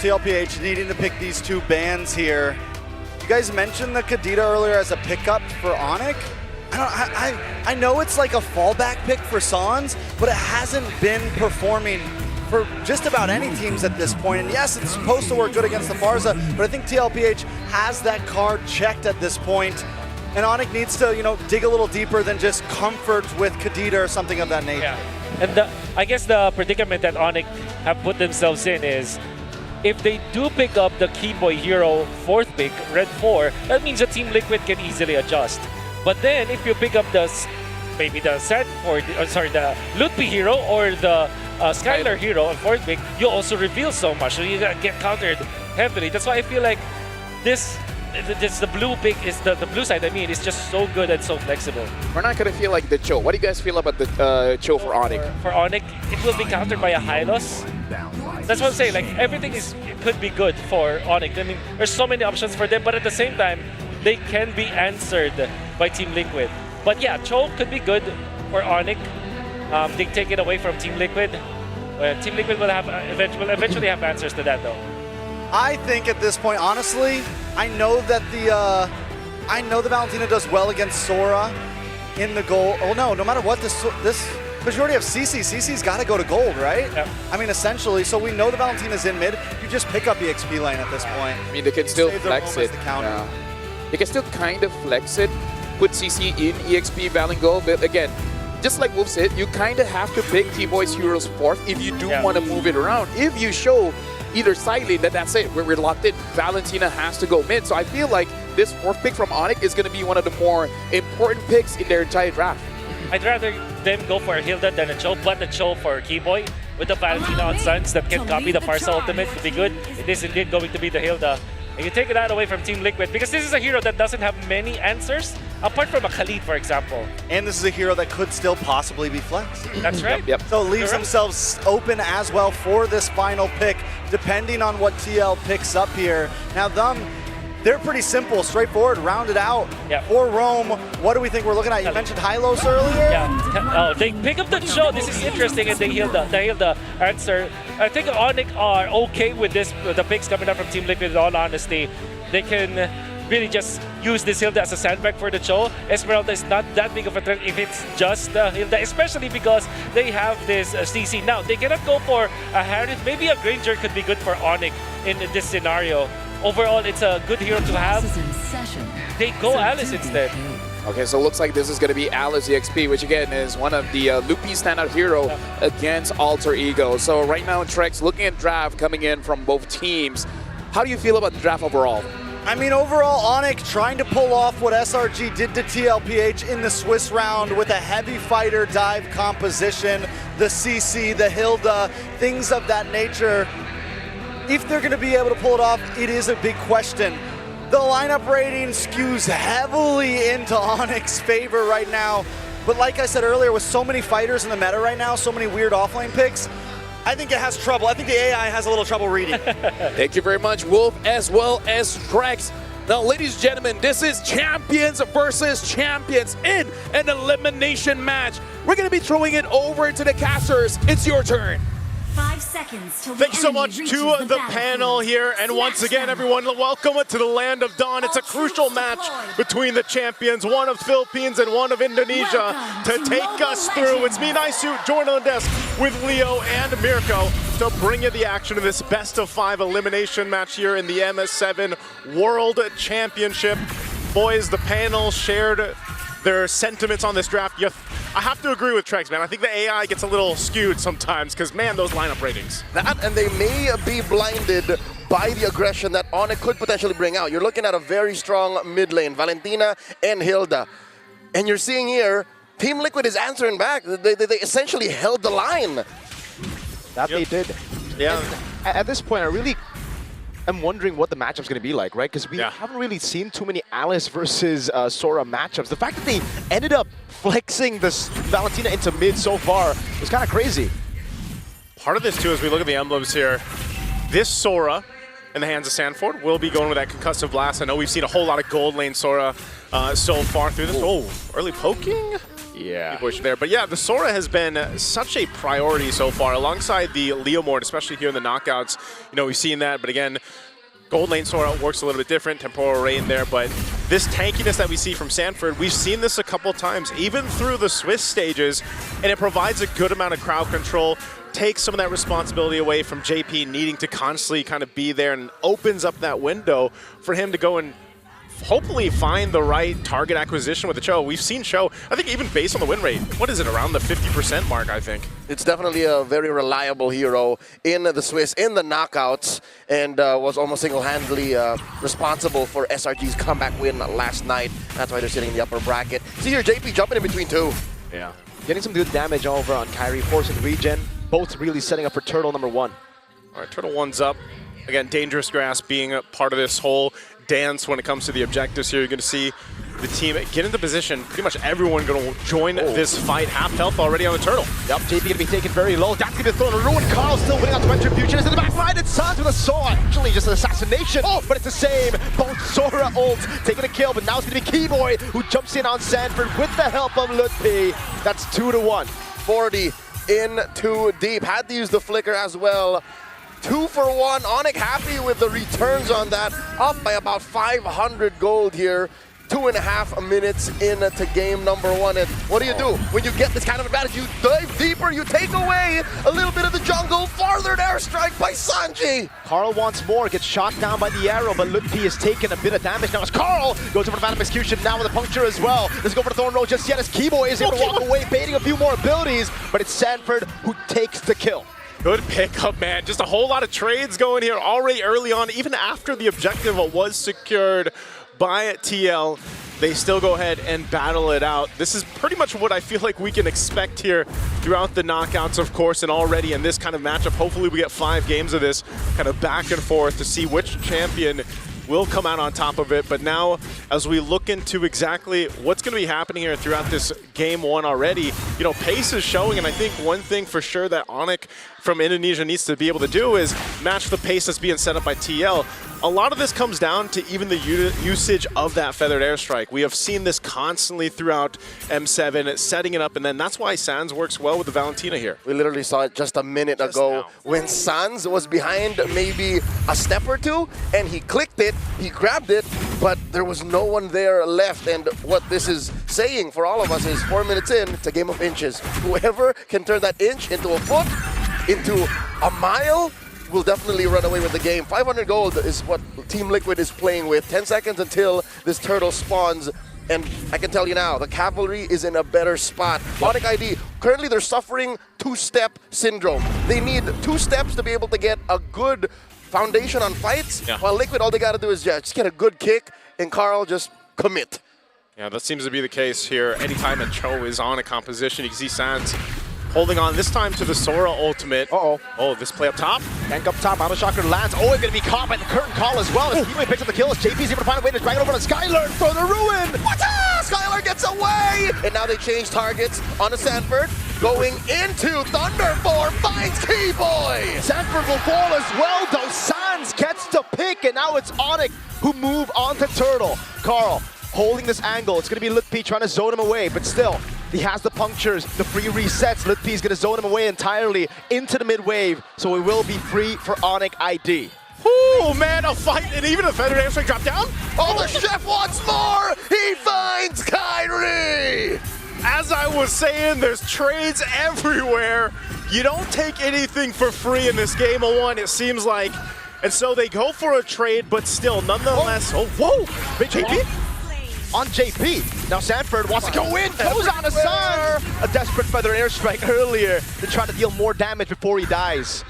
TLPH needing to pick these two bans here. You guys mentioned the Kadita earlier as a pickup for ONIC. I know it's like a fallback pick for Sans, but it hasn't been performing for just about any teams at this point. And yes, it's supposed to work good against the Farza, but I think TLPH has that card checked at this point. And ONIC needs to, you know, dig a little deeper than just comfort with Kadita or something of that nature. Yeah. And I guess the predicament that ONIC have put themselves in is, if they do pick up the Keyboy Hero 4th pick, Red 4, that means the Team Liquid can easily adjust. But then if you pick up maybe the the Lutpi Hero or the Skylar Hero on 4th pick, you also reveal so much, so you get countered heavily. That's why I feel like the blue pick is the blue side. I mean, is just so good and so flexible. We're not gonna feel like the Cho. What do you guys feel about the Cho for ONIC? For ONIC, it will be countered by a Hylos. That's what I'm saying. Like, everything could be good for ONIC. I mean, there's so many options for them, but at the same time, they can be answered by Team Liquid. But yeah, Cho could be good for ONIC. They take it away from Team Liquid. Team Liquid will eventually have answers to that, though. I think at this point, honestly, I know that the Valentina does well against Sora in the gold. Oh no, no matter what this, because you already have CC. CC's got to go to gold, right? Yep. I mean, essentially, so we know the Valentina's in mid. You just pick up EXP lane at this point. I mean, they can still flex it. Yeah. They can still kind of flex it, put CC in EXP Valengo, but again, just like Wolf said, you kind of have to pick T-Boy's Heroes 4th if you do want to move it around. If you show either side lane, that's it. We're locked in. Valentina has to go mid. So I feel like this 4th pick from ONIC is going to be one of the more important picks in their entire draft. I'd rather them go for a Hilda than a Cho, but a Cho for Keyboy with the Valentina on Suns that can copy the Farsa ultimate could be good. It is indeed going to be the Hilda. And you take that away from Team Liquid because this is a hero that doesn't have many answers, apart from a Khalid, for example. And this is a hero that could still possibly be flexed. That's right. Yep. So it leaves themselves open as well for this final pick, depending on what TL picks up here. Now, they're pretty simple, straightforward, rounded out. Yeah. For Rome, what do we think we're looking at? You mentioned Hylos earlier? Yeah. Oh, they pick up the Cho. This is interesting, and they heal the answer. I think ONIC are okay with this, the picks coming up from Team Liquid, in all honesty. They can really just use this Hilda as a sandbag for the Cho. Esmeralda is not that big of a threat if it's just Hilda, especially because they have this CC. Now, they cannot go for a Harris. Maybe a Granger could be good for ONIC in this scenario. Overall, it's a good hero to have. They go Alice instead. Okay, so it looks like this is going to be Alice EXP, which again is one of the Lupi standout hero against Alter Ego. So right now, Trex looking at draft coming in from both teams. How do you feel about the draft overall? I mean, overall, ONIC trying to pull off what SRG did to TLPH in the Swiss round with a heavy fighter dive composition, the CC, the Hilda, things of that nature. If they're going to be able to pull it off, it is a big question. The lineup rating skews heavily into ONIC's favor right now. But like I said earlier, with so many fighters in the meta right now, so many weird offlane picks, I think it has trouble. I think the AI has a little trouble reading. Thank you very much, Wolf, as well as Trex. Now, ladies and gentlemen, this is champions versus champions in an elimination match. We're going to be throwing it over to the casters. It's your turn. 5 seconds till Thank you so much to the panel here, and once again, everyone, welcome to the land of Dawn. It's a crucial match between the champions, one of Philippines and one of Indonesia, to take us through. It's me, Nice-Suit, joined on the desk with Leo and Mirko to bring you the action of this best-of-5 elimination match here in the MS7 World Championship. Boys, the panel shared their sentiments on this draft. I have to agree with Trex, man. I think the AI gets a little skewed sometimes because, man, those lineup ratings. That, and they may be blinded by the aggression that ONIC could potentially bring out. You're looking at a very strong mid lane, Valentina and Hilda. And you're seeing here, Team Liquid is answering back. They essentially held the line. That they did. Yeah. And at this point, I'm wondering what the matchup's going to be like, right? Because we haven't really seen too many Alice versus Sora matchups. The fact that they ended up flexing this Valentina into mid so far is kind of crazy. Part of this, too, as we look at the emblems here, this Sora in the hands of Sanford will be going with that concussive blast. I know we've seen a whole lot of gold lane Sora so far through this. Oh, early poking? Yeah. Push there. But yeah, the Sora has been such a priority so far alongside the Leomord, especially here in the knockouts. You know, we've seen that, but again, Gold Lane Sora works a little bit different, Temporal Rain there, but this tankiness that we see from Sanford, we've seen this a couple times, even through the Swiss stages, and it provides a good amount of crowd control, takes some of that responsibility away from JP needing to constantly kind of be there, and opens up that window for him to go and hopefully find the right target acquisition with the Cho. We've seen Cho, I think even based on the win rate, what is it, around the 50% mark, I think. It's definitely a very reliable hero in the Swiss, in the knockouts, and was almost single-handedly responsible for SRG's comeback win last night. That's why they're sitting in the upper bracket. See here, JP jumping in between two. Yeah. Getting some good damage over on Kyrie, forcing regen. Both really setting up for Turtle number 1. All right, Turtle 1's up. Again, Dangerous Grass being a part of this whole dance when it comes to the objectives here. You're going to see the team get into position. Pretty much everyone going to join this fight. Half health already on the Turtle. Yep, JP going to be taken very low. That's going to be thrown a ruin. Carl still winning out to Retribution. Is in the back line. It's Sans with a sword. Actually, just an assassination. Oh, but it's the same. Both Sora ults taking a kill, but now it's going to be Keyboy who jumps in on Sanford with the help of Lutpi. That's 2-1. 40 in too deep. Had to use the flicker as well. 2 for 1. ONIC happy with the returns on that. Up by about 500 gold here. 2.5 minutes into game number 1. And what do? When you get this kind of advantage, you dive deeper, you take away a little bit of the jungle. Farthered airstrike by Sanji. Carl wants more, gets shot down by the arrow, but Lutpi is taking a bit of damage now as Carl goes over to Phantom Execution now with a puncture as well. Doesn't go for the Thorn Road just yet as Keyboy is able to walk away, baiting a few more abilities, but it's Sanford who takes the kill. Good pickup, man. Just a whole lot of trades going here already early on. Even after the objective was secured by TL, they still go ahead and battle it out. This is pretty much what I feel like we can expect here throughout the knockouts, of course, and already in this kind of matchup. Hopefully we get 5 games of this kind of back and forth to see which champion will come out on top of it. But now, as we look into exactly what's going to be happening here throughout this game 1 already, you know, pace is showing, and I think one thing for sure that ONIC from Indonesia needs to be able to do is match the pace that's being set up by TL. A lot of this comes down to even the usage of that feathered airstrike. We have seen this constantly throughout M7, setting it up, and then that's why Sans works well with the Valentina here. We literally saw it just a minute ago when Sans was behind maybe a step or two, and he clicked it, he grabbed it, but there was no one there left. And what this is saying for all of us is 4 minutes in, it's a game of inches. Whoever can turn that inch into a foot, into a mile, will definitely run away with the game. 500 gold is what Team Liquid is playing with. 10 seconds until this turtle spawns. And I can tell you now, the cavalry is in a better spot. ONIC ID, currently they're suffering 2-step syndrome. They need 2 steps to be able to get a good foundation on fights. While Liquid, all they got to do is just get a good kick, and Carl just commit. Yeah, that seems to be the case here. Anytime a Cho is on a composition, you can see Sans holding on this time to the Sora ultimate. Oh, this play up top. Gank up top, Auto Shocker lands. Oh, it's going to be caught by the curtain call as well. As Keyboy picks up the kill, as JP's able to find a way to drag it over to Skylar for the ruin. Skylar gets away! And now they change targets on the Sanford. Going into Thunderform, finds Keyboy! Sanford will fall as well, though. Sans gets the pick, and now it's ONIC who move on to Turtle. Carl holding this angle. It's going to be Lutpi trying to zone him away, but still, he has the punctures, the free resets. Lutpi is going to zone him away entirely into the mid-wave, so it will be free for ONIC ID. Oh man, a fight, and even a feathered airstrike drop down. Oh, the chef wants more! He finds Kyrie! As I was saying, there's trades everywhere. You don't take anything for free in this game of 1, it seems like. And so they go for a trade, but still, nonetheless. Oh, whoa! Big JP? On JP. Now Sanford wants to go in, goes on a Sans. A desperate feather airstrike earlier to try to deal more damage before he dies.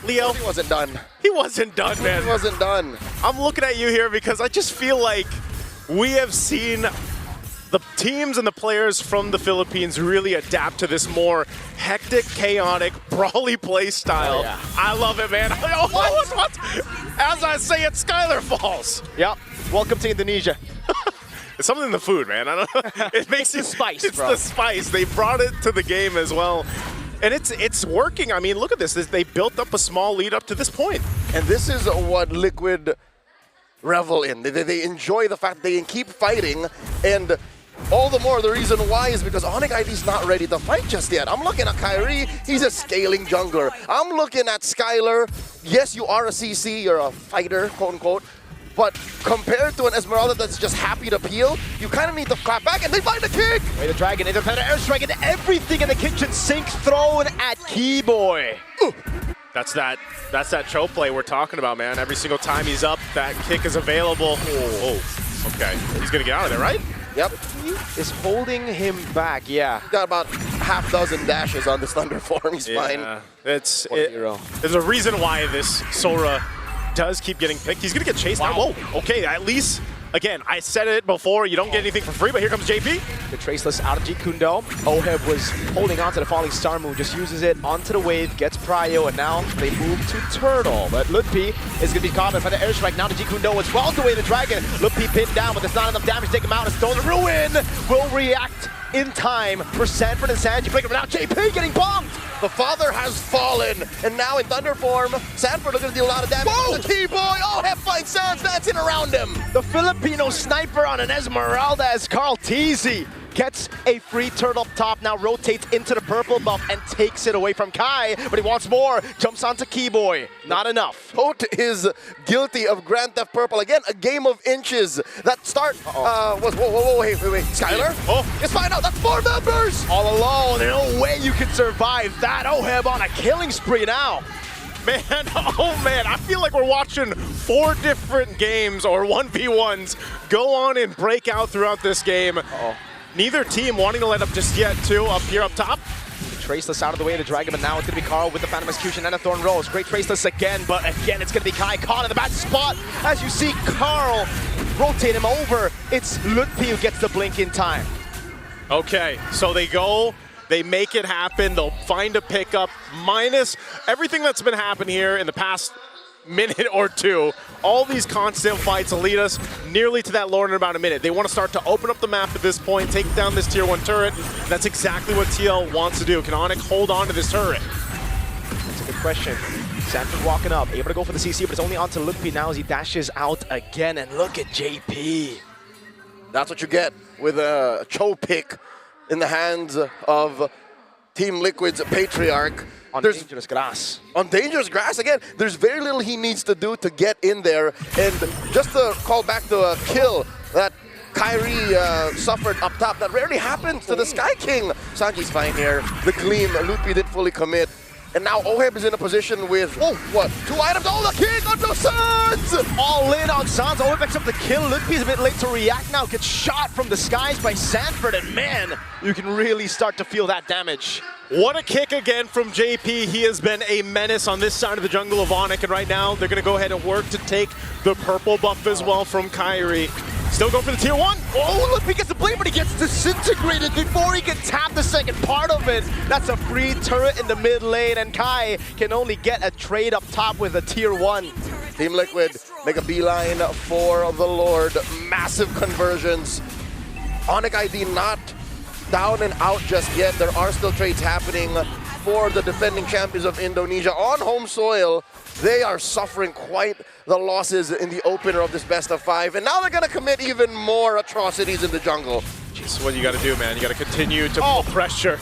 Leo. He wasn't done. He wasn't done, man. He wasn't done. I'm looking at you here because I just feel like we have seen the teams and the players from the Philippines really adapt to this more hectic, chaotic, brawly play style. I love it, man. What? As I say it, Skylar falls. Yep. Welcome to Indonesia. It's something in the food, man. I don't know. It makes it's the spice, It's bro. the spice. They brought it to the game as well. And it's working. I mean, look at this. They built up a small lead up to this point. And this is what Liquid revel in. They enjoy the fact they can keep fighting, and all the more the reason why is because ONIC ID's not ready to fight just yet. I'm looking at Kyrie, he's a scaling jungler. I'm looking at Skylar. Yes, you are a CC, you're a fighter, quote unquote. But compared to an Esmeralda that's just happy to peel, you kind of need to clap back, and they find the kick! Way to Dragon, independent airstrike, and everything in the kitchen sink thrown at Keyboy. That's that choke play we're talking about, man. Every single time he's up, that kick is available. Oh, okay. He's gonna get out of there, right? Yep. Is holding him back, yeah. Got about half dozen dashes on this Thunder form, he's fine. There's a reason why this Sora does keep getting picked. He's gonna get chased down. Whoa, okay, at least, again, I said it before, you don't get anything for free, but here comes JP. The Traceless out of Jeet Kune Do. Oheb was holding on to the falling star move, just uses it onto the wave, gets prio, and now they move to Turtle. But Ludpi is gonna be caught by the airstrike. Now to Jeet Kune Do as well, the way the Dragon. Ludpi pinned down, but there's not enough damage to take him out. And Stone Ruin will react in time for Sanford and Sanji. But now JP getting bombed. The father has fallen, and now in Thunder form, Sanford looking to deal a lot of damage. Whoa! The key boy, Oheb finds Sans dancing around him. The Filipino sniper on an Esmeralda as Carl Teasy gets a free turtle up top, now rotates into the purple buff and takes it away from Kai, but he wants more, jumps onto Keyboy. Not enough. Hote is guilty of Grand Theft Purple. Again, a game of inches. That start was, whoa, wait. Skylar? Let's find out, that's 4 members! All alone, there's no way you can survive that. Oheb on a killing spree now. Man, oh man, I feel like we're watching 4 different games or 1v1s go on and break out throughout this game. Neither team wanting to let up just yet, too, up here up top. Traceless out of the way of the Dragon, but now it's going to be Carl with the Phantom Execution and a Thorn Rose. Great Traceless again, but again, it's going to be Kai caught in the bad spot. As you see Carl rotate him over, it's Ludpi who gets the blink in time. Okay, so they go, they make it happen, they'll find a pickup, minus everything that's been happening here in the past minute or two. All these constant fights will lead us nearly to that lore in about a minute. They want to start to open up the map at this point, take down this tier 1 turret. That's exactly what TL wants to do. Can ONIC hold on to this turret? That's a good question. Sanford walking up, able to go for the CC, but it's only onto Ludpi now as he dashes out again. And look at JP. That's what you get with a Cho pick in the hands of Team Liquid's Patriarch. On dangerous grass. On dangerous grass, again, there's very little he needs to do to get in there. And just to call back the kill that Kyrie suffered up top, that rarely happens to the Sky King. Sanji's fine here. The Gleam, Ludpi didn't fully commit. And now Oheb is in a position with, 2 items? Oh, the king onto Sans! All in on Sans. Oheb picks up the kill. Ludpi's a bit late to react now. Gets shot from the skies by Sanford. And man, you can really start to feel that damage. What a kick again from JP. He has been a menace on this side of the jungle of ONIC, and right now they're going to go ahead and work to take the purple buff as well from Kyrie. Still going for the tier 1. Oh, look, he gets the blade, but he gets disintegrated before he can tap the second part of it. That's a free turret in the mid lane, and Kai can only get a trade up top with a tier 1. Team Liquid make a beeline for the Lord. Massive conversions. ONIC ID not down and out just yet. There are still trades happening for the defending champions of Indonesia on home soil. They are suffering quite the losses in the opener of this best of 5, and now they're gonna commit even more atrocities in the jungle. Jeez, what you gotta do, man? You gotta continue to pull pressure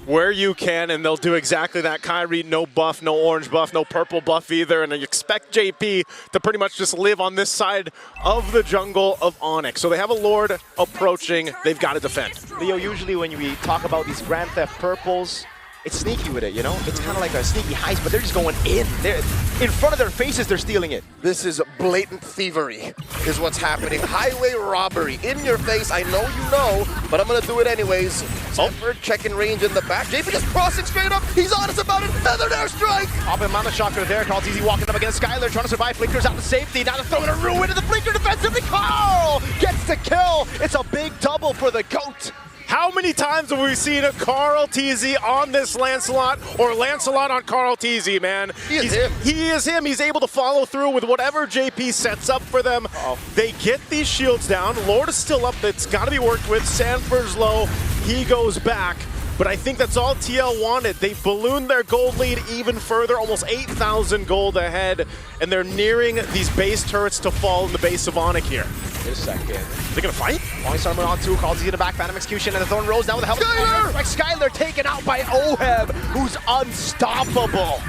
where you can, and they'll do exactly that. Kyrie, no buff, no orange buff, no purple buff either, and you expect JP to pretty much just live on this side of the jungle of ONIC. So they have a Lord approaching, they've got to defend. Leo, usually when we talk about these Grand Theft Purples, it's sneaky with it, you know? It's kind of like a sneaky heist, but they're just going in. They're in front of their faces, they're stealing it. This is blatant thievery, is what's happening. Highway robbery, in your face. I know you know, but I'm gonna do it anyways. Sanford checking range in the back. JP just crossing straight up. He's honest about it. Feathered airstrike. Popping Mana Shocker there. Carl's easy walking up against Skylar, trying to survive. Flickers out to safety. Now they're throwing a ruin into the Flicker defensively. Carl gets the kill. It's a big double for the GOAT. How many times have we seen a Carl Teasy on this Lancelot, or Lancelot on Carl Teasy, man? He is him. He is him. He's able to follow through with whatever JP sets up for them. They get these shields down. Lord is still up. That's got to be worked with. Sanford's low. He goes back. but I think that's all TL wanted. They ballooned their gold lead even further, almost 8,000 gold ahead, and they're nearing these base turrets to fall in the base of ONIC here. Wait a second. They're gonna fight? Only Starman on 2, calls easy to back, Phantom Execution, and the Thorn rolls down with the help of Skyler taken out by Oheb, who's unstoppable.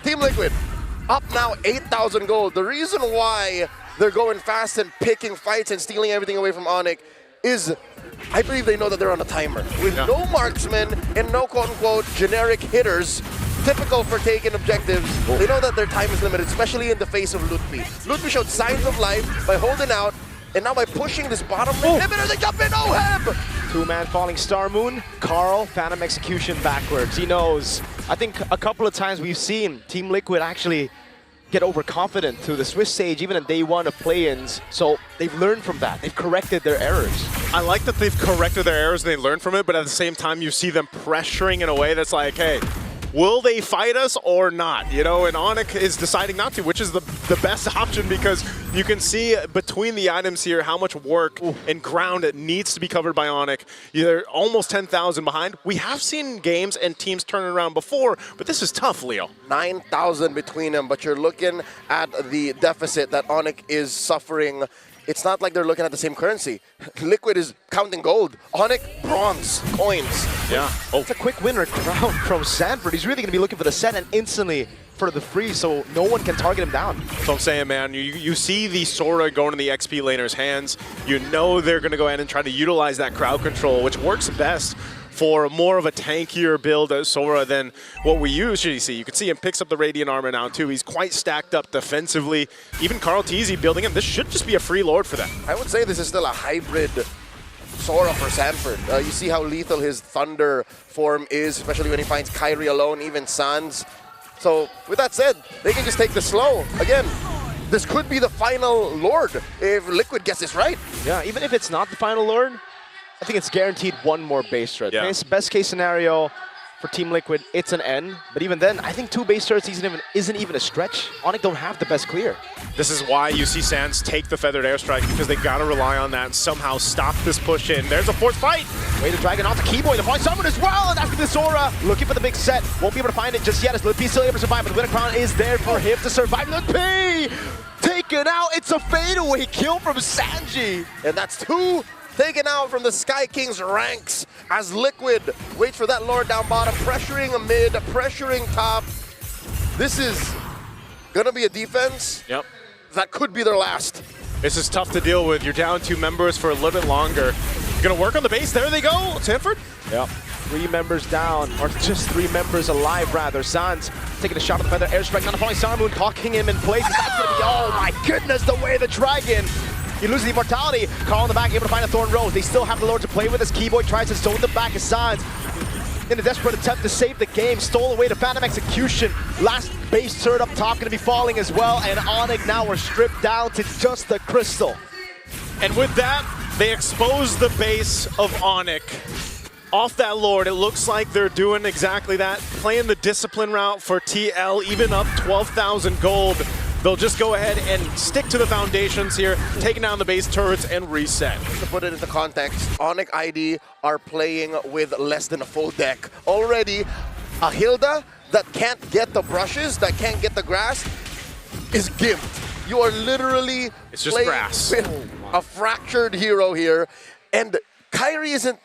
Team Liquid, up now 8,000 gold. The reason why they're going fast and picking fights and stealing everything away from ONIC is, I believe they know that they're on a timer. With no marksmen and no quote-unquote generic hitters, typical for taking objectives, they know that their time is limited, especially in the face of Lutpi. Lutpi showed signs of life by holding out, and now by pushing this bottom lane inhibitor, they jump in, Oheb! Two-man falling Star Moon, Carl, Phantom Execution backwards. He knows. I think a couple of times we've seen Team Liquid actually get overconfident through the Swiss stage, even in day one of play-ins. So they've learned from that. They've corrected their errors. I like that they've corrected their errors and they learned from it, but at the same time, you see them pressuring in a way that's like, hey, will they fight us or not? You know, and ONIC is deciding not to, which is the best option because you can see between the items here how much work and ground it needs to be covered by ONIC. They're almost 10,000 behind. We have seen games and teams turn around before, but this is tough, Leo. 9,000 between them, but you're looking at the deficit that ONIC is suffering. It's not like they're looking at the same currency. Liquid is counting gold. ONIC, bronze, coins. Yeah. It's a quick winner crown from Sanford. He's really going to be looking for the set and instantly for the freeze, so no one can target him down. So I'm saying, man, you see the Sora going in the XP laner's hands. You know they're going to go ahead and try to utilize that crowd control, which works best for more of a tankier build as Sora than what we usually see. You can see him picks up the Radiant Armor now too. He's quite stacked up defensively. Even Carl Teasy building him. This should just be a free Lord for them. I would say this is still a hybrid Sora for Sanford. You see how lethal his Thunder form is, especially when he finds Kyrie alone, even Sans. So with that said, they can just take this slow. Again, this could be the final Lord if Liquid gets this right. Yeah, even if it's not the final Lord, I think it's guaranteed one more base turret. Yeah. Best case scenario for Team Liquid, it's an N. But even then, I think 2 base turrets isn't even a stretch. ONIC don't have the best clear. This is why you see Sans take the Feathered Airstrike, because they got to rely on that and somehow stop this push in. There's a forced fight. Way to drag it onto Keyboy to find someone as well, and after the Sora, looking for the big set. Won't be able to find it just yet as Lutpi still able to survive, but the Winter Crown is there for him to survive. Lutpi taken out. It's a fadeaway kill from Sanji. And that's 2 taken out from the Sky King's ranks as Liquid waits for that Lord down bottom, pressuring a mid, pressuring top. This is gonna be a defense that could be their last. This is tough to deal with. You're down 2 members for a little bit longer. Gonna work on the base. There they go, Sanford. Yep. 3 members down, or just 3 members alive rather. Sans taking a shot at the Feather Airstrike, not falling Star Moon, cocking him in place. That's gonna be, oh my goodness, the way the Dragon. He loses the immortality. Carl in the back, able to find a Thorn Rose. They still have the Lord to play with as Keyboy tries to stone the back of Sans. In a desperate attempt to save the game, stole away to Phantom Execution. Last base turret up top gonna be falling as well, and ONIC now are stripped down to just the crystal. And with that, they expose the base of ONIC. Off that Lord, it looks like they're doing exactly that, playing the discipline route for TL, even up 12,000 gold. They'll just go ahead and stick to the foundations here, taking down the base turrets and reset. To put it into context, ONIC ID are playing with less than a full deck. Already, a Hilda that can't get the brushes, that can't get the grass, is gimped. You are literally playing with a fractured hero here. And Kyrie isn't,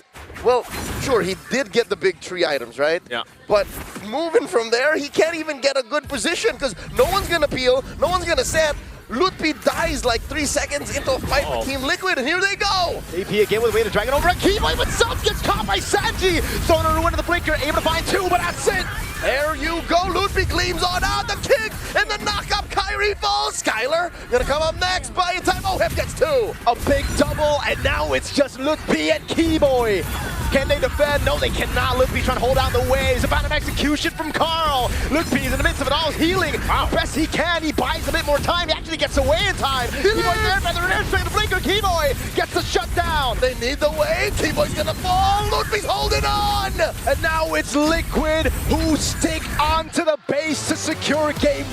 well, sure, he did get the big 3 items, right? Yeah. But moving from there, he can't even get a good position because no one's going to peel, no one's going to set. Lutpi dies like 3 seconds into a fight with Team Liquid, and here they go! AP again with a way to drag it over a Keyboy, but Subs gets caught by Sanji! Throwing a ruin to the Blinker, able to find 2, but that's it! There you go, Lutpi gleams on out, the kick, and the knock-up, Kyrie falls! Skyler gonna come up next, buying time, Oheb gets 2! A big double, and now it's just Lutpi and Keyboy! Can they defend? No, they cannot. Lutpi trying to hold out the waves. A Phantom Execution from Carl. Lutpi is in the midst of it all, healing. Best he can. He buys a bit more time. He actually gets away in time. Keyboy there, Feather and Airstrike, the Blinker. Keyboy gets the shutdown. They need the wave. Keyboy's gonna fall. Lutpi's holding on. And now it's Liquid who stick onto the base to secure game